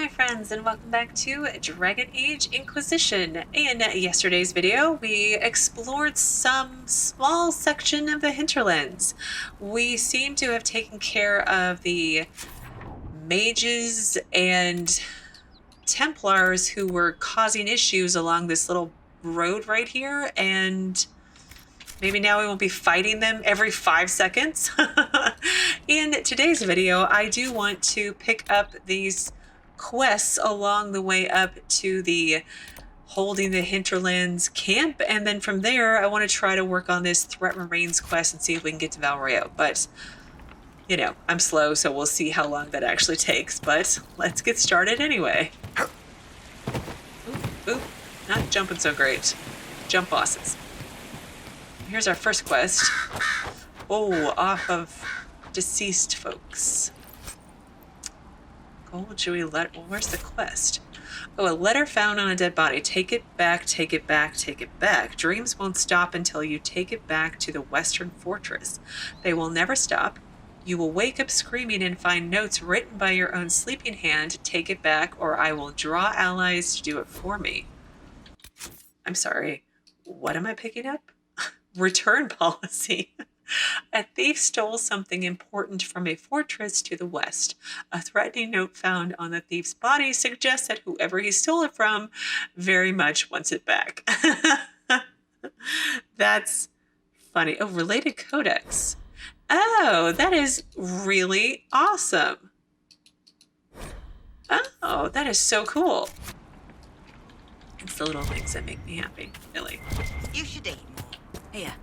my friends, and welcome back to Dragon Age Inquisition. In yesterday's video, we explored some small section of the hinterlands. We seem to have taken care of the mages and Templars who were causing issues along this little road right here, and maybe now we won't be fighting them every 5 seconds. In today's video, I do want to pick up these quests along the way up to the holding the hinterlands camp, and then from there I want to try to work on this Threat Marines quest and see if we can get to Val Royeaux. But you know, I'm slow, so we'll see how long that actually takes, but let's get started anyway. Oop, not jumping so great. Jump bosses. Here's our first quest. Oh, off of deceased folks. Gold, should we let... Well, where's the quest? Oh, a letter found on a dead body. Take it back, take it back, take it back. Dreams won't stop until you take it back to the Western Fortress. They will never stop. You will wake up screaming and find notes written by your own sleeping hand. Take it back, or I will draw allies to do it for me. I'm sorry. What am I picking up? Return policy. A thief stole something important from a fortress to the west. A threatening note found on the thief's body suggests that whoever he stole it from very much wants it back. That's funny. Oh, related codex. Oh, that is really awesome. Oh, that is so cool. It's the little things that make me happy, really. You should eat more. Here,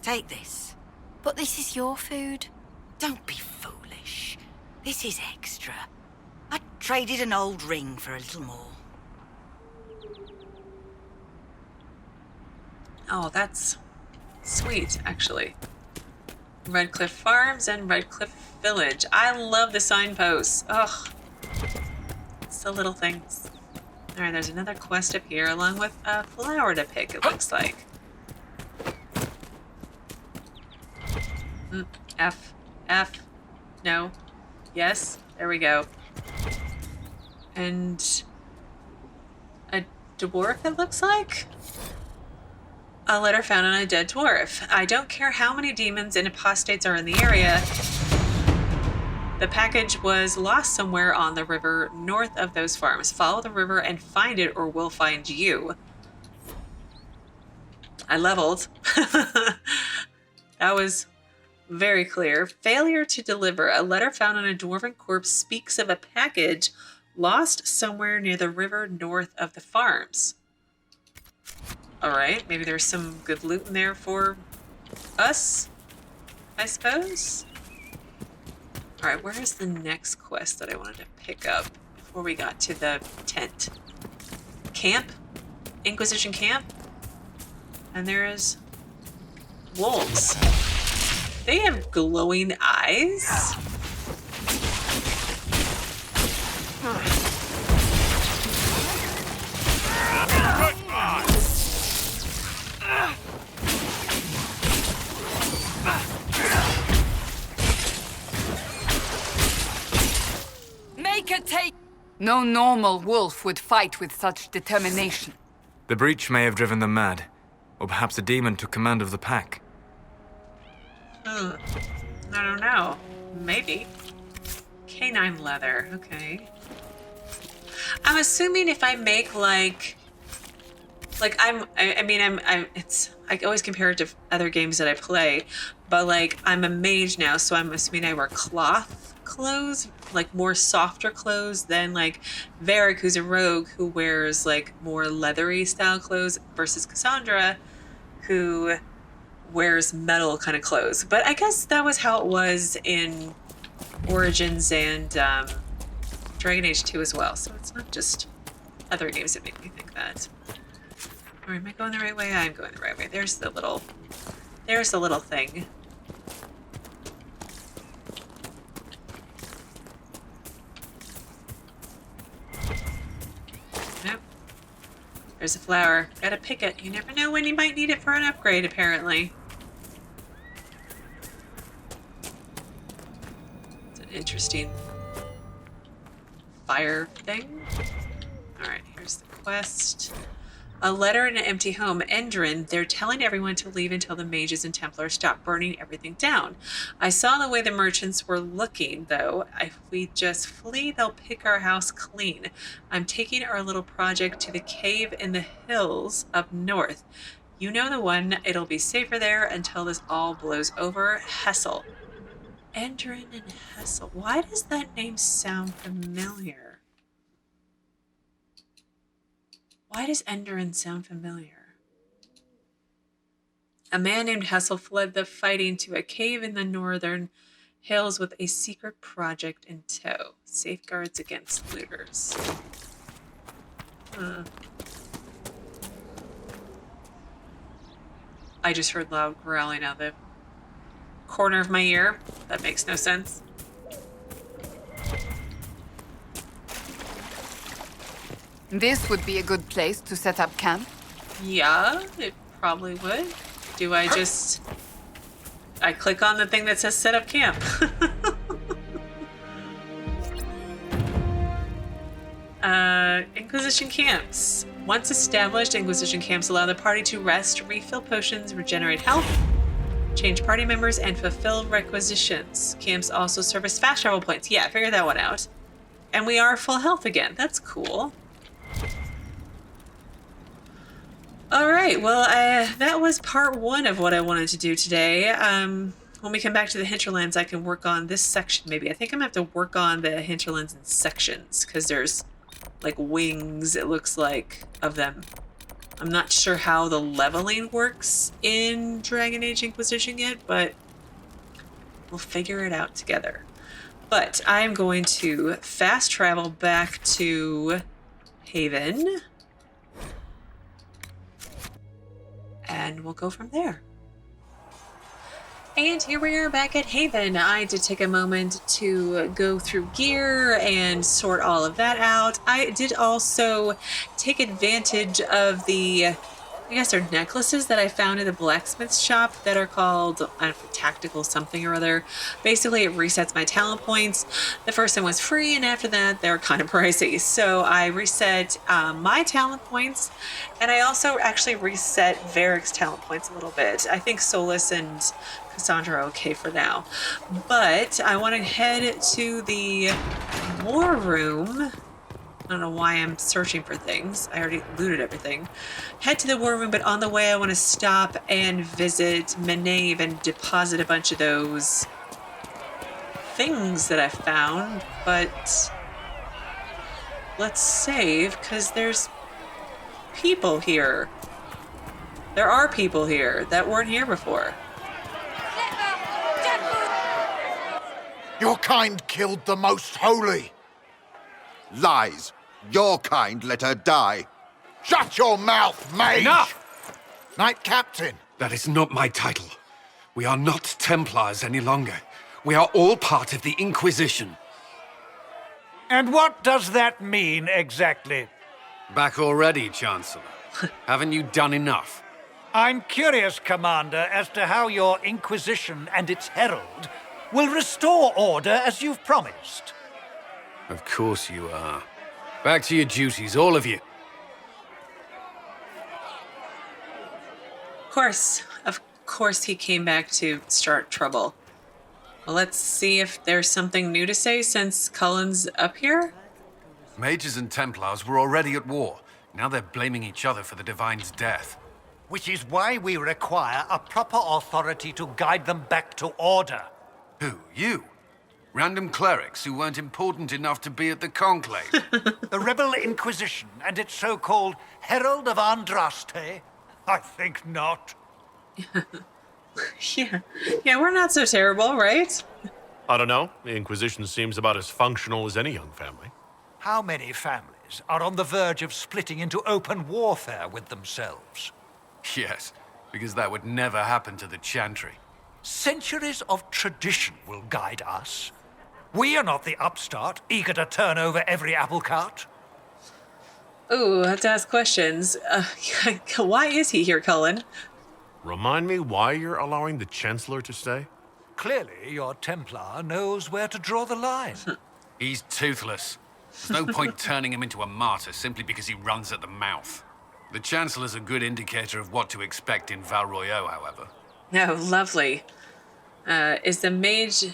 take this. But this is your food. Don't be foolish. This is extra. I traded an old ring for a little more. Oh, that's sweet, actually. Redcliffe Farms and Redcliffe Village. I love the signposts. Ugh. It's the little things. Alright, there's another quest up here along with a flower to pick, it looks like. F. No. Yes. There we go. And a dwarf, it looks like? A letter found on a dead dwarf. I don't care how many demons and apostates are in the area. The package was lost somewhere on the river north of those farms. Follow the river and find it, or we'll find you. I leveled. That was very clear. Failure to deliver. A letter found on a dwarven corpse speaks of a package lost somewhere near the river north of the farms. Alright, maybe there's some good loot in there for us, I suppose? Alright, where is the next quest that I wanted to pick up before we got to the tent? Camp? Inquisition camp? And there's wolves. They have glowing eyes? Make a take! No normal wolf would fight with such determination. The breach may have driven them mad, or perhaps a demon took command of the pack. I don't know. Maybe. Canine leather. Okay. I'm assuming if I make I always compare it to other games that I play, but like I'm a mage now, so I'm assuming I wear cloth clothes, like more softer clothes than like Varric, who's a rogue who wears like more leathery style clothes, versus Cassandra, who wears metal kind of clothes. But I guess that was how it was in Origins and Dragon Age 2 as well. So it's not just other games that make me think that. Or am I going the right way? I'm going the right way. There's the little thing. Nope. There's a flower. Gotta pick it. You never know when you might need it for an upgrade, apparently. It's an interesting fire thing. Alright, here's the quest. A letter in an empty home. Endrin, they're telling everyone to leave until the mages and Templars stop burning everything down. I saw the way the merchants were looking, though. If we just flee, they'll pick our house clean. I'm taking our little project to the cave in the hills up north. You know the one. It'll be safer there until this all blows over. Hessel. Endrin and Hessel. Why does that name sound familiar? Why does Endrin sound familiar? A man named Hessel fled the fighting to a cave in the northern hills with a secret project in tow. Safeguards against looters. I just heard loud growling out the corner of my ear. That makes no sense. This would be a good place to set up camp. Yeah, it probably would. Do I just... I click on the thing that says set up camp. Inquisition camps. Once established, Inquisition camps allow the party to rest, refill potions, regenerate health, change party members, and fulfill requisitions. Camps also serve as fast travel points. Yeah, figure that one out. And we are full health again. That's cool. All right, well, that was part one of what I wanted to do today. When we come back to the hinterlands, I can work on this section maybe. I think I'm going to have to work on the hinterlands in sections because there's like wings, it looks like, of them. I'm not sure how the leveling works in Dragon Age Inquisition yet, but we'll figure it out together. But I'm going to fast travel back to Haven. And we'll go from there. And here we are back at Haven. I did take a moment to go through gear and sort all of that out. I did also take advantage of the, I guess they're necklaces that I found in the blacksmith shop that are called, I don't know, tactical something or other. Basically, it resets my talent points. The first one was free, and after that, they're kind of pricey. So I reset my talent points, and I also actually reset Varric's talent points a little bit. I think Solus and Cassandra are okay for now. But I want to head to the war room. I don't know why I'm searching for things. I already looted everything. Head to the war room, but on the way I want to stop and visit Menave and deposit a bunch of those things that I found. But let's save, because there's people here. There are people here that weren't here before. Your kind killed the most holy. Lies. Your kind let her die. Shut your mouth, mage! Enough! Knight Captain. That is not my title. We are not Templars any longer. We are all part of the Inquisition. And what does that mean exactly? Back already, Chancellor. Haven't you done enough? I'm curious, Commander, as to how your Inquisition and its herald will restore order as you've promised. Of course you are. Back to your duties, all of you. Of course he came back to start trouble. Well, let's see if there's something new to say since Cullen's up here. Mages and Templars were already at war. Now they're blaming each other for the Divine's death. Which is why we require a proper authority to guide them back to order. Who? You? Random clerics who weren't important enough to be at the conclave. The Rebel Inquisition and its so-called Herald of Andraste? I think not. Yeah, we're not so terrible, right? I don't know. The Inquisition seems about as functional as any young family. How many families are on the verge of splitting into open warfare with themselves? Yes, because that would never happen to the Chantry. Centuries of tradition will guide us. We are not the upstart, eager to turn over every apple cart. Ooh, I have to ask questions. Why is he here, Cullen? Remind me why you're allowing the Chancellor to stay? Clearly, your Templar knows where to draw the line. He's toothless. There's no point turning him into a martyr simply because he runs at the mouth. The Chancellor's a good indicator of what to expect in Val Royeaux, however. Oh, lovely. Is the Mage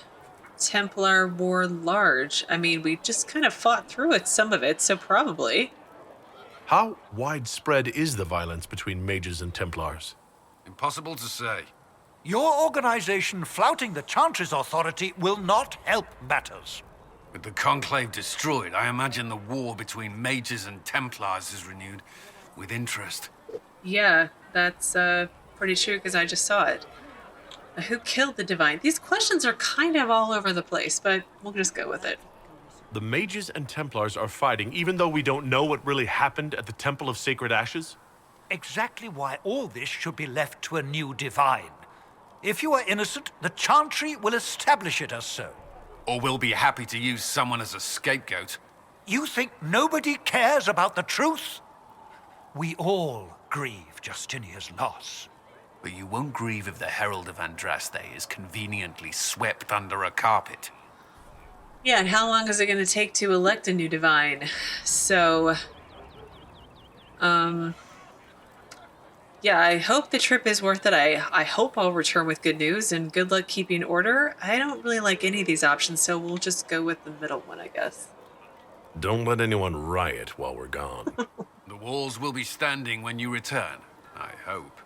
Templar War large? I mean, we just kind of fought through it, some of it, so probably. How widespread is the violence between mages and Templars? Impossible to say. Your organization flouting the Chantry's authority will not help matters. With the Conclave destroyed, I imagine the war between mages and Templars is renewed with interest. Yeah, that's pretty true because I just saw it. Who killed the Divine? These questions are kind of all over the place, but we'll just go with it. The mages and Templars are fighting even though we don't know what really happened at the Temple of Sacred Ashes? Exactly why all this should be left to a new Divine. If you are innocent, the Chantry will establish it as so. Or we'll be happy to use someone as a scapegoat. You think nobody cares about the truth? We all grieve Justinia's loss. But you won't grieve if the Herald of Andraste is conveniently swept under a carpet. Yeah, and how long is it going to take to elect a new Divine? So, yeah, I hope the trip is worth it. I hope I'll return with good news and good luck keeping order. I don't really like any of these options, so we'll just go with the middle one, I guess. Don't let anyone riot while we're gone. The walls will be standing when you return, I hope.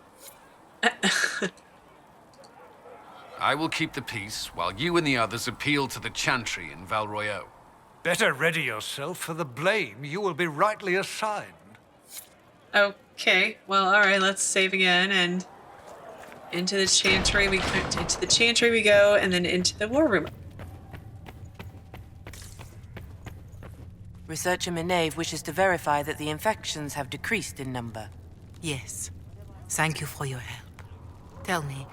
I will keep the peace while you and the others appeal to the Chantry in Val Royeaux. Better ready yourself for the blame you will be rightly assigned. Okay, well, all right, let's save again, and into the Chantry we go, and then into the war room. Researcher Minave wishes to verify that the infections have decreased in number. Yes. Thank you for your help. Tell me,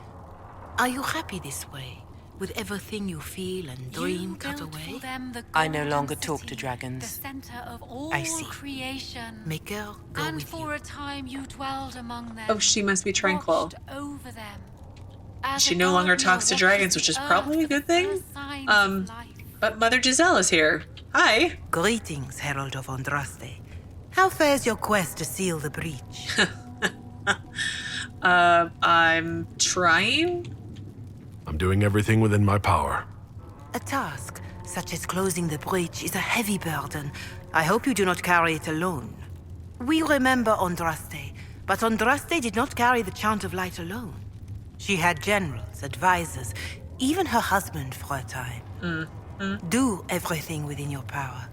are you happy this way? With everything you feel and dream cut away? I no longer talk to dragons. The center of all I see. creation. Maker, go And with for you. a time you dwelled among them. Oh, she must be tranquil. Watched over them. As She a no longer gardener talks to dragons, watches which is the probably a earth good for thing. signs of life. But Mother Giselle is here. Hi. Greetings, Herald of Andraste. How fares your quest to seal the breach? I'm trying. I'm doing everything within my power. A task such as closing the breach is a heavy burden. I hope you do not carry it alone. We remember Andraste, but Andraste did not carry the Chant of Light alone. She had generals, advisors, even her husband for a time. Do everything within your power,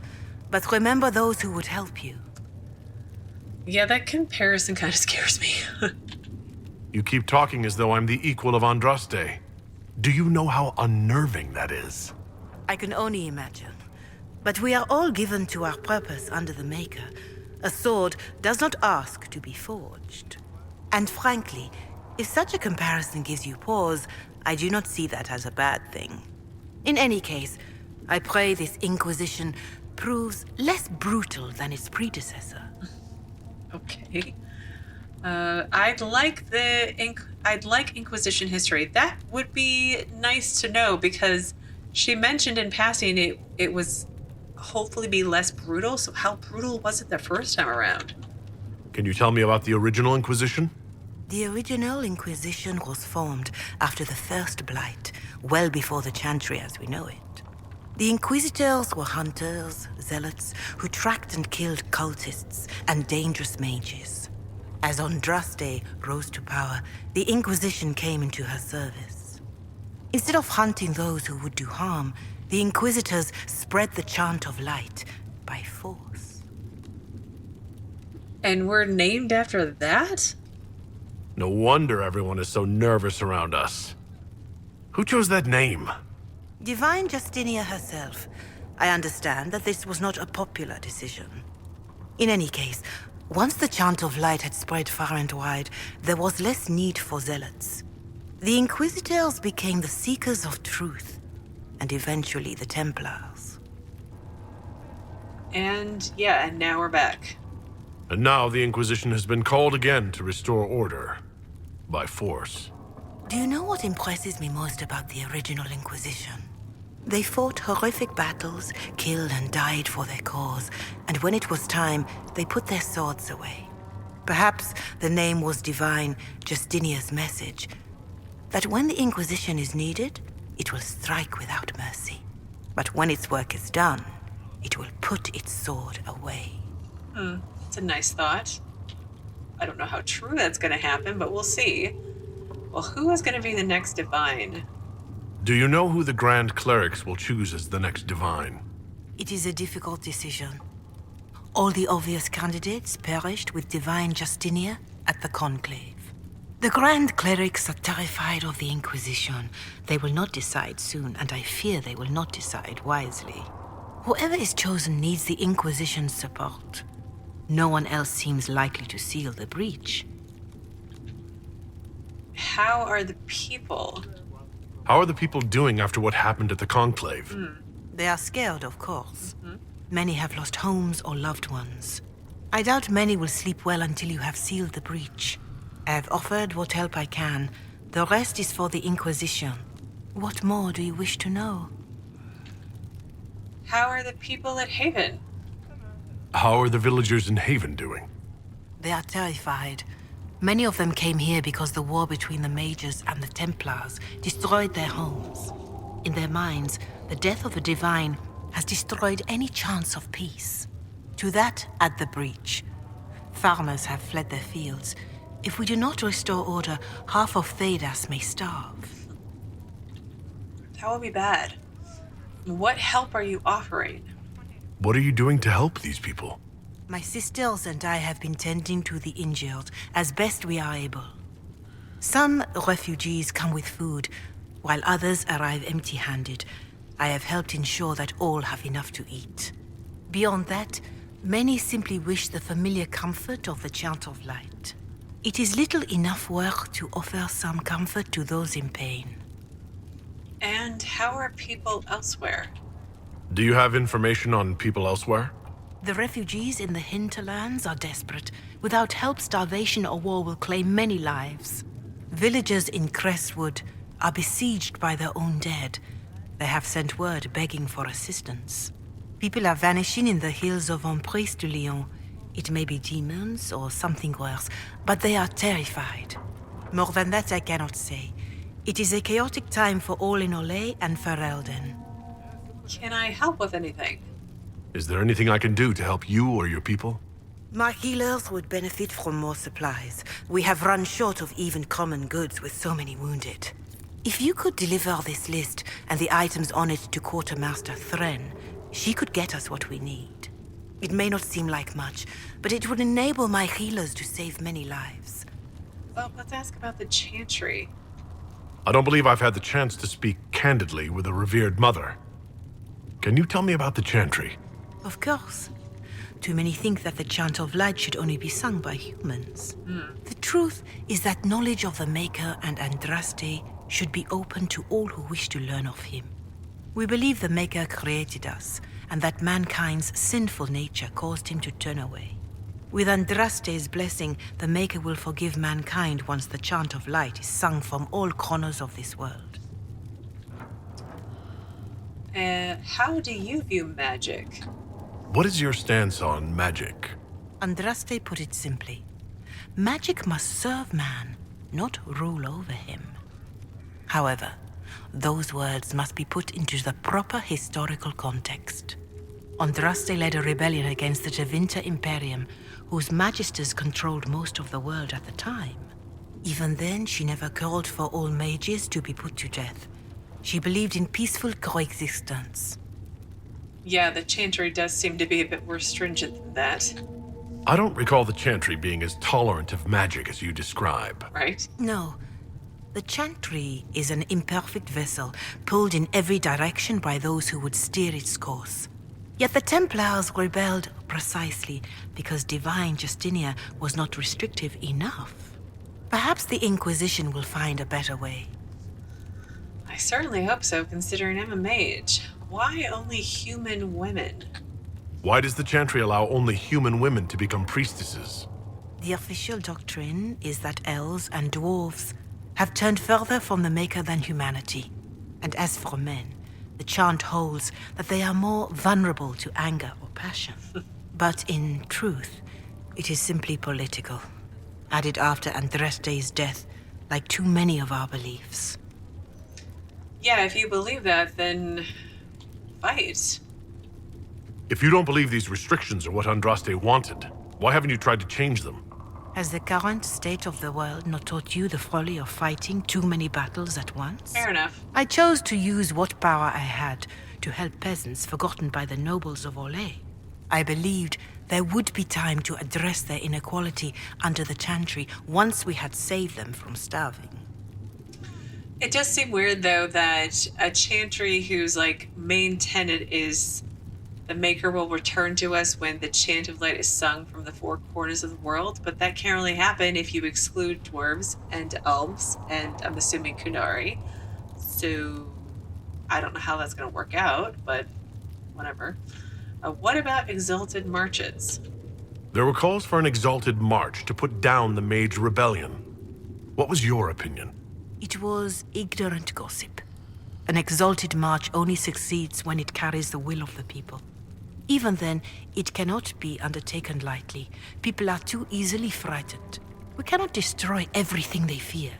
but remember those who would help you. Yeah, that comparison kind of scares me. You keep talking as though I'm the equal of Andraste. Do you know how unnerving that is? I can only imagine. But we are all given to our purpose under the Maker. A sword does not ask to be forged. And frankly, if such a comparison gives you pause, I do not see that as a bad thing. In any case, I pray this Inquisition proves less brutal than its predecessor. Okay. I'd like Inquisition history. That would be nice to know because she mentioned in passing it was hopefully be less brutal. So how brutal was it the first time around? Can you tell me about the original Inquisition? The original Inquisition was formed after the First Blight, well before the Chantry as we know it. The Inquisitors were hunters, zealots, who tracked and killed cultists and dangerous mages. As Andraste rose to power, the Inquisition came into her service. Instead of hunting those who would do harm, the Inquisitors spread the Chant of Light by force. And we're named after that? No wonder everyone is so nervous around us. Who chose that name? Divine Justinia herself. I understand that this was not a popular decision. In any case, once the Chant of Light had spread far and wide, there was less need for zealots. The Inquisitors became the seekers of truth, and eventually the Templars. And yeah, and now we're back. And now the Inquisition has been called again to restore order. By force. Do you know what impresses me most about the original Inquisition? They fought horrific battles, killed and died for their cause, and when it was time, they put their swords away. Perhaps the name was divine, Justinia's message, that when the Inquisition is needed, it will strike without mercy. But when its work is done, it will put its sword away. It's a nice thought. I don't know how true that's going to happen, but we'll see. Well, who is going to be the next divine? Do you know who the Grand Clerics will choose as the next divine? It is a difficult decision. All the obvious candidates perished with divine Justinia at the Conclave. The Grand Clerics are terrified of the Inquisition. They will not decide soon, and I fear they will not decide wisely. Whoever is chosen needs the Inquisition's support. No one else seems likely to seal the breach. How are the people? How are the people doing after what happened at the Conclave? They are scared, of course. Many have lost homes or loved ones. I doubt many will sleep well until you have sealed the breach. I have offered what help I can. The rest is for the Inquisition. What more do you wish to know? How are the people at Haven? How are the villagers in Haven doing? They are terrified. Many of them came here because the war between the Mages and the Templars destroyed their homes. In their minds, the death of a divine has destroyed any chance of peace. To that, add the breach. Farmers have fled their fields. If we do not restore order, half of Thedas may starve. That will be bad. What help are you offering? What are you doing to help these people? My sisters and I have been tending to the injured as best we are able. Some refugees come with food, while others arrive empty-handed. I have helped ensure that all have enough to eat. Beyond that, many simply wish the familiar comfort of the Chant of Light. It is little enough work to offer some comfort to those in pain. And how are people elsewhere? Do you have information on people elsewhere? The refugees in the hinterlands are desperate. Without help, starvation or war will claim many lives. Villagers in Crestwood are besieged by their own dead. They have sent word begging for assistance. People are vanishing in the hills of Emprise de Lyon. It may be demons or something worse, but they are terrified. More than that I cannot say. It is a chaotic time for all in Olay and Ferelden. Can I help with anything? Is there anything I can do to help you or your people? My healers would benefit from more supplies. We have run short of even common goods with so many wounded. If you could deliver this list and the items on it to Quartermaster Thren, she could get us what we need. It may not seem like much, but it would enable my healers to save many lives. Well, let's ask about the Chantry. I don't believe I've had the chance to speak candidly with a revered mother. Can you tell me about the Chantry? Of course. Too many think that the Chant of Light should only be sung by humans. The truth is that knowledge of the Maker and Andraste should be open to all who wish to learn of him. We believe the Maker created us, and that mankind's sinful nature caused him to turn away. With Andraste's blessing, the Maker will forgive mankind once the Chant of Light is sung from all corners of this world. How do you view magic? What is your stance on magic? Andraste put it simply. Magic must serve man, not rule over him. However, those words must be put into the proper historical context. Andraste led a rebellion against the Tevinter Imperium, whose magisters controlled most of the world at the time. Even then, she never called for all mages to be put to death. She believed in peaceful coexistence. Yeah, the Chantry does seem to be a bit more stringent than that. I don't recall the Chantry being as tolerant of magic as you describe. Right? No. The Chantry is an imperfect vessel, pulled in every direction by those who would steer its course. Yet the Templars rebelled precisely because divine Justinia was not restrictive enough. Perhaps the Inquisition will find a better way. I certainly hope so, considering I'm a mage. Why only human women? Why does the Chantry allow only human women to become priestesses? The official doctrine is that elves and dwarves have turned further from the Maker than humanity. And as for men, The chant holds that they are more vulnerable to anger or passion. But in truth, it is simply political, added after Andraste's death, like too many of our beliefs. Yeah, if you believe that, then fight. If you don't believe these restrictions are what Andraste wanted, why haven't you tried to change them? Has the current state of the world not taught you the folly of fighting too many battles at once? Fair enough. I chose to use what power I had to help peasants forgotten by the nobles of Orlais. I believed there would be time to address their inequality under the Chantry once we had saved them from starving. It does seem weird, though, that a chantry whose, main tenet is the Maker will return to us when the chant of light is sung from the four corners of the world, but that can't really happen if you exclude dwarves and elves, and I'm assuming Kunari. So, I don't know how that's going to work out, but whatever. What about exalted marches? There were calls for an exalted march to put down the Mage Rebellion. What was your opinion? It was ignorant gossip. An exalted march only succeeds when it carries the will of the people. Even then, it cannot be undertaken lightly. People are too easily frightened. We cannot destroy everything they fear.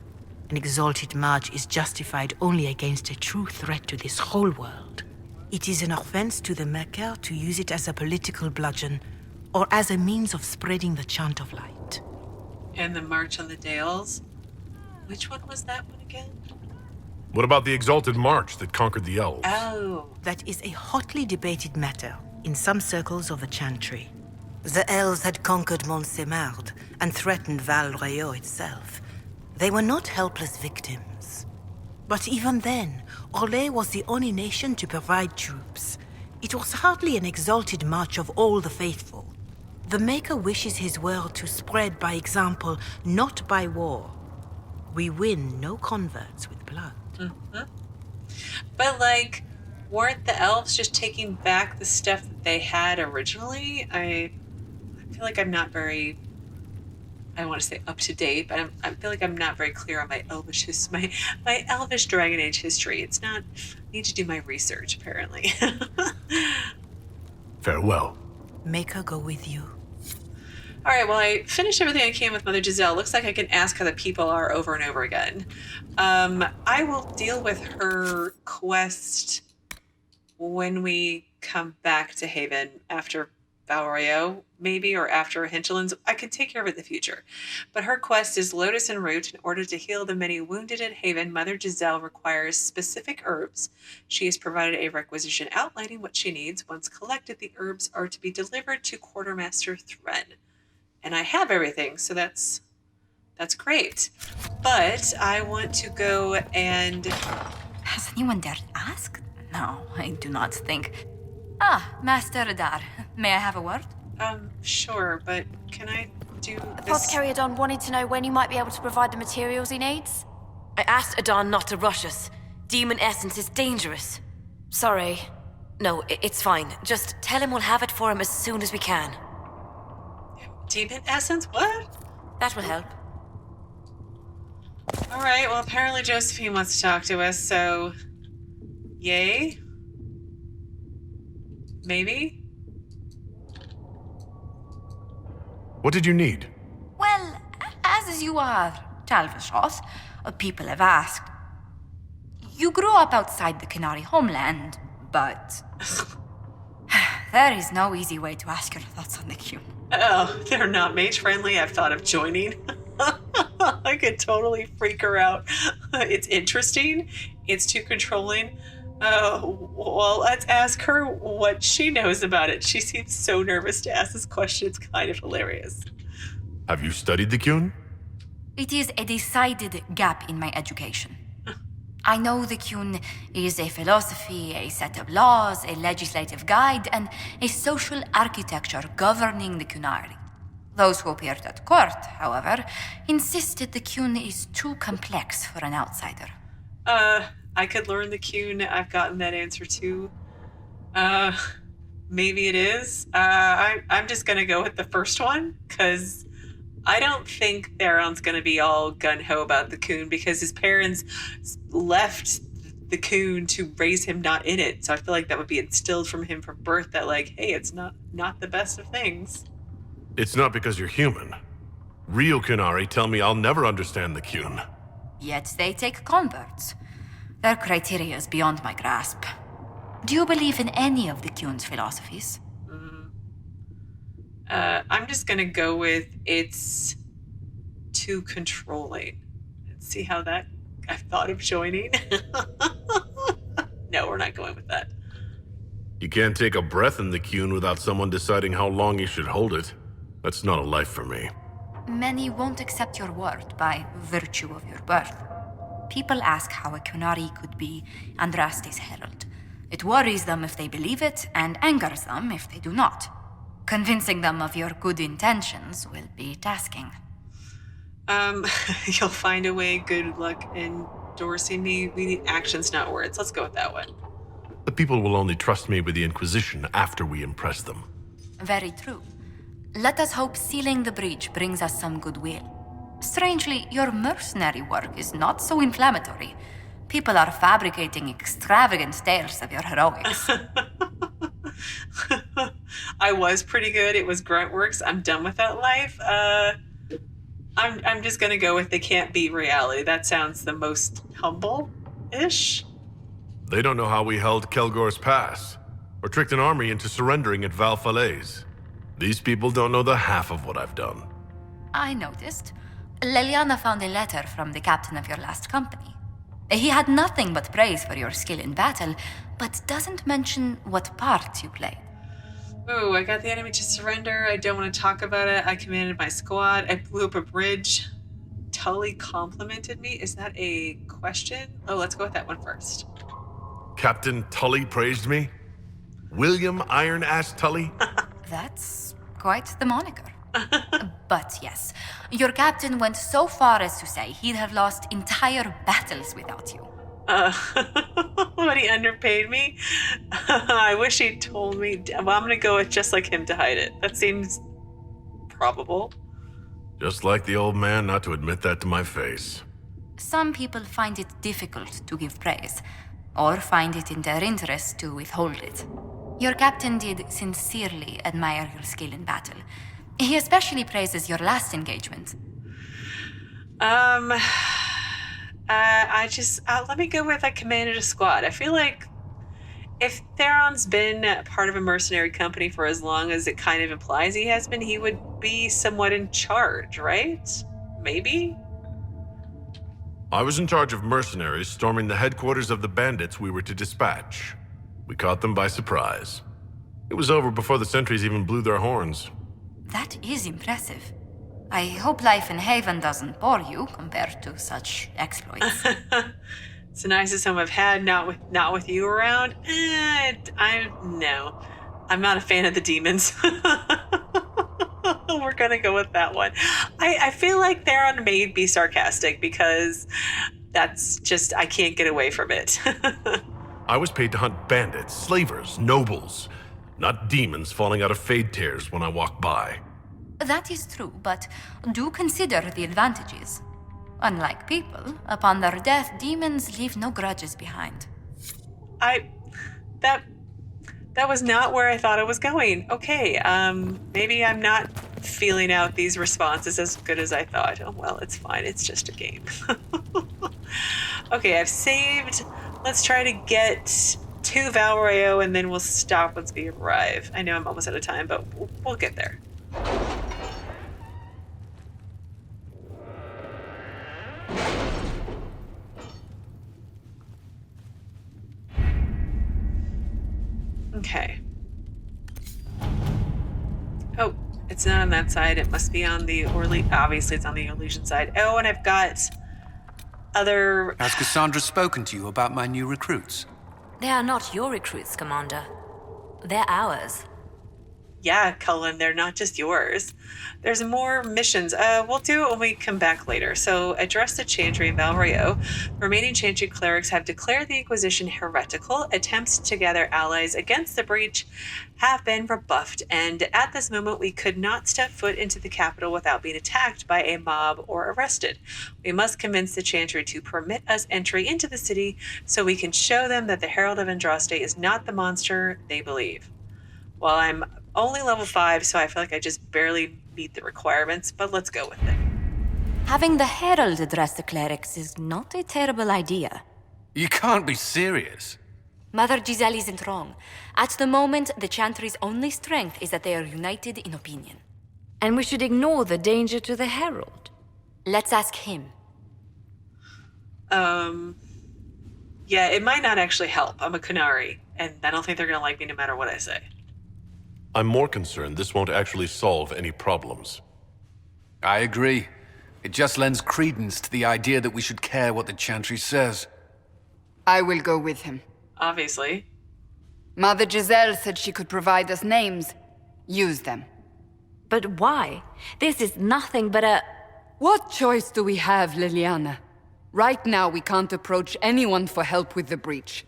An exalted march is justified only against a true threat to this whole world. It is an offense to the Maker to use it as a political bludgeon, or as a means of spreading the chant of light. And the March on the Dales? Which one was that one again? What about the exalted march that conquered the elves? Oh. That is a hotly debated matter in some circles of the Chantry. The elves had conquered Montsemard and threatened Val Royeaux itself. They were not helpless victims. But even then, Orlais was the only nation to provide troops. It was hardly an exalted march of all the faithful. The Maker wishes his world to spread by example, not by war. We win no converts with blood. Mm-hmm. But, weren't the elves just taking back the stuff that they had originally? I feel like I'm not very, I don't want to say up to date, but I feel like I'm not very clear on my elvish my elvish Dragon Age history. It's not, I need to do my research, apparently. Farewell. Maker go with you. All right, well, I finished everything I can with Mother Giselle. Looks like I can ask how the people are over and over again. I will deal with her quest when we come back to Haven after Val Royeaux, maybe, or after Hinterlands. I could take care of it in the future. But her quest is Lotus and Root. In order to heal the many wounded at Haven, Mother Giselle requires specific herbs. She has provided a requisition outlining what she needs. Once collected, the herbs are to be delivered to Quartermaster Thren. And I have everything, so that's great. But I want to go and... Has anyone dared ask? No, I do not think. Ah, Master Adar, may I have a word? Sure, but can I do this? Apothecary Adon wanted to know when you might be able to provide the materials he needs. I asked Adon not to rush us. Demon essence is dangerous. Sorry. No, it's fine. Just tell him we'll have it for him as soon as we can. Demon essence? What? That will help. All right, well, apparently Josephine wants to talk to us, so... Yay? Maybe? What did you need? Well, as you are, Talvashos, people have asked. You grew up outside the Kunari homeland, but... there is no easy way to ask your thoughts on the Q. Oh, they're not mage-friendly. I've thought of joining. I could totally freak her out. It's interesting. It's too controlling. Well, let's ask her what she knows about it. She seems so nervous to ask this question. It's kind of hilarious. Have you studied the Qun? It is a decided gap in my education. I know the Qun is a philosophy, a set of laws, a legislative guide, and a social architecture governing the Kunari. Those who appeared at court, however, insisted the Qun is too complex for an outsider. I could learn the Qun. I've gotten that answer too. Maybe it is. I'm just gonna go with the first one, because I don't think Theron's gonna be all gung-ho about the Qun, because his parents left the coon to raise him not in it. So I feel like that would be instilled from him from birth that like, hey, it's not the best of things. It's not because you're human. Real Kunari tell me I'll never understand the Kun. Yet they take converts. Their criteria is beyond my grasp. Do you believe in any of the Kun's philosophies? I'm just gonna go with it's too controlling. Let's see how that I've thought of joining. No, we're not going with that. You can't take a breath in the Kun without someone deciding how long you should hold it. That's not a life for me. Many won't accept your word by virtue of your birth. People ask how a Kunari could be Andraste's herald. It worries them if they believe it, and angers them if they do not. Convincing them of your good intentions will be tasking. You'll find a way. Good luck endorsing me. We need actions, not words. Let's go with that one. The people will only trust me with the Inquisition after we impress them. Very true. Let us hope sealing the breach brings us some goodwill. Strangely, your mercenary work is not so inflammatory. People are fabricating extravagant tales of your heroics. I was pretty good. It was Gruntworks. I'm done with that life. I'm just gonna go with they can't beat reality. That sounds the most humble-ish. They don't know how we held Kelgor's Pass, or tricked an army into surrendering at Val Royeaux. These people don't know the half of what I've done. I noticed. Leliana found a letter from the captain of your last company. He had nothing but praise for your skill in battle, but doesn't mention what part you played. Ooh, I got the enemy to surrender. I don't want to talk about it. I commanded my squad. I blew up a bridge. Tully complimented me. Is that a question? Oh, let's go with that one first. Captain Tully praised me? William Iron Ass Tully? That's quite the moniker. But yes, your captain went so far as to say he'd have lost entire battles without you. But he underpaid me? I wish he'd told me. Well, I'm going to go with just like him to hide it. That seems probable. Just like the old man not to admit that to my face. Some people find it difficult to give praise, or find it in their interest to withhold it. Your captain did sincerely admire your skill in battle. He especially praises your last engagement. Let me go with I commanded a squad. I feel like if Theron's been part of a mercenary company for as long as it kind of implies he has been, he would be somewhat in charge, right? Maybe? I was in charge of mercenaries storming the headquarters of the bandits we were to dispatch. We caught them by surprise. It was over before the sentries even blew their horns. That is impressive. I hope life in Haven doesn't bore you compared to such exploits. It's the nicest home I've had, not with you around. No. I'm not a fan of the demons. We're gonna go with that one. I feel like Theron may be sarcastic because that's just, I can't get away from it. I was paid to hunt bandits, slavers, nobles, not demons falling out of fade tears when I walk by. That is true, but do consider the advantages. Unlike people, upon their death, demons leave no grudges behind. That was not where I thought it was going. Okay, maybe I'm not feeling out these responses as good as I thought. Oh, well, it's fine. It's just a game. Okay, I've saved. Let's try to get to Val Royeaux, and then we'll stop once we arrive. I know I'm almost out of time, but we'll get there. Okay. Oh, it's not on that side. It must be on the obviously it's on the Orlesian side. Oh, and I've got other... Has Cassandra spoken to you about my new recruits? They are not your recruits, Commander. They're ours. Yeah, Cullen, they're not just yours. There's more missions. We'll do it when we come back later. So, address the Chantry, Val Royeaux. Remaining Chantry clerics have declared the Inquisition heretical. Attempts to gather allies against the breach have been rebuffed, and at this moment, we could not step foot into the capital without being attacked by a mob or arrested. We must convince the Chantry to permit us entry into the city so we can show them that the Herald of Andraste is not the monster they believe. Well, I'm only level 5, so I feel like I just barely meet the requirements, but let's go with it. Having the Herald address the clerics is not a terrible idea. You can't be serious. Mother Giselle isn't wrong. At the moment, the Chantry's only strength is that they are united in opinion. And we should ignore the danger to the Herald. Let's ask him. Yeah, it might not actually help. I'm a Canary, and I don't think they're gonna like me no matter what I say. I'm more concerned this won't actually solve any problems. I agree. It just lends credence to the idea that we should care what the Chantry says. I will go with him. Obviously. Mother Giselle said she could provide us names. Use them. But why? This is nothing but a... What choice do we have, Liliana? Right now, we can't approach anyone for help with the breach.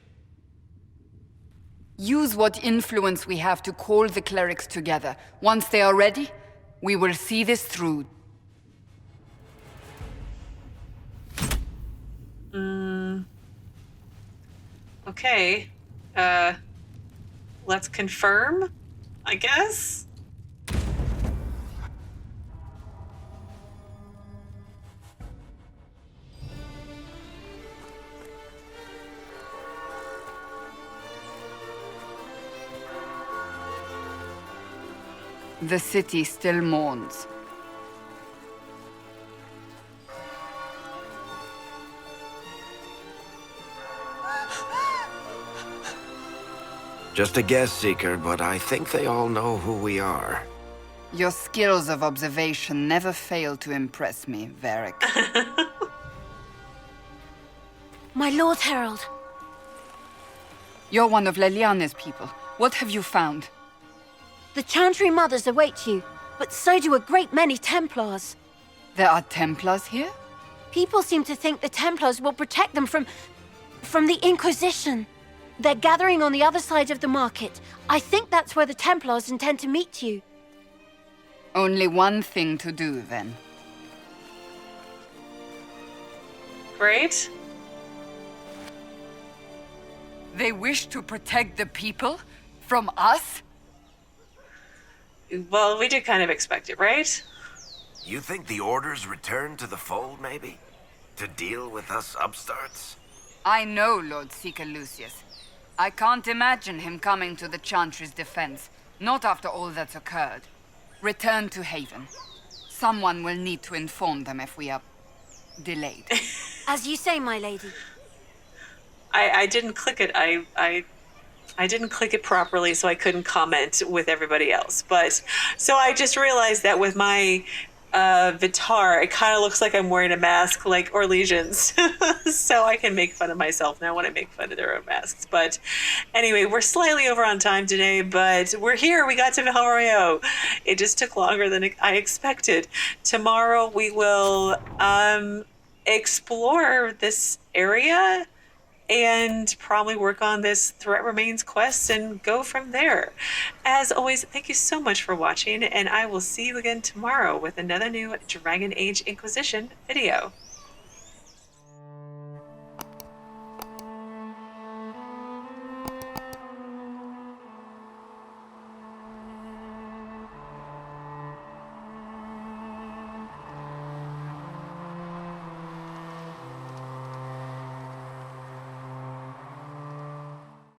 Use what influence we have to call the clerics together. Once they are ready, we will see this through. Okay. Let's confirm, I guess? The city still mourns. Just a guess, Seeker, but I think they all know who we are. Your skills of observation never fail to impress me, Varric. My Lord Herald. You're one of Leliana's people. What have you found? The Chantry mothers await you, but so do a great many Templars. There are Templars here? People seem to think the Templars will protect them from the Inquisition. They're gathering on the other side of the market. I think that's where the Templars intend to meet you. Only one thing to do, then. Great. They wish to protect the people? From us? Well, we did kind of expect it, right? You think the Order's returned to the fold, maybe? To deal with us upstarts? I know Lord Seeker Lucius. I can't imagine him coming to the Chantry's defense, not after all that's occurred. Return to Haven. Someone will need to inform them if we are delayed. As you say, my lady. I didn't click it. I didn't click it properly, so I couldn't comment with everybody else. But so I just realized that with my Vitar, it kind of looks like I'm wearing a mask like Orlesians. So I can make fun of myself now when I make fun of their own masks. But anyway, we're slightly over on time today, but we're here. We got to Val Royeaux. It just took longer than I expected. Tomorrow we will explore this area and probably work on this Threat Remains quest and go from there. As always, thank you so much for watching, and I will see you again tomorrow with another new Dragon Age Inquisition video.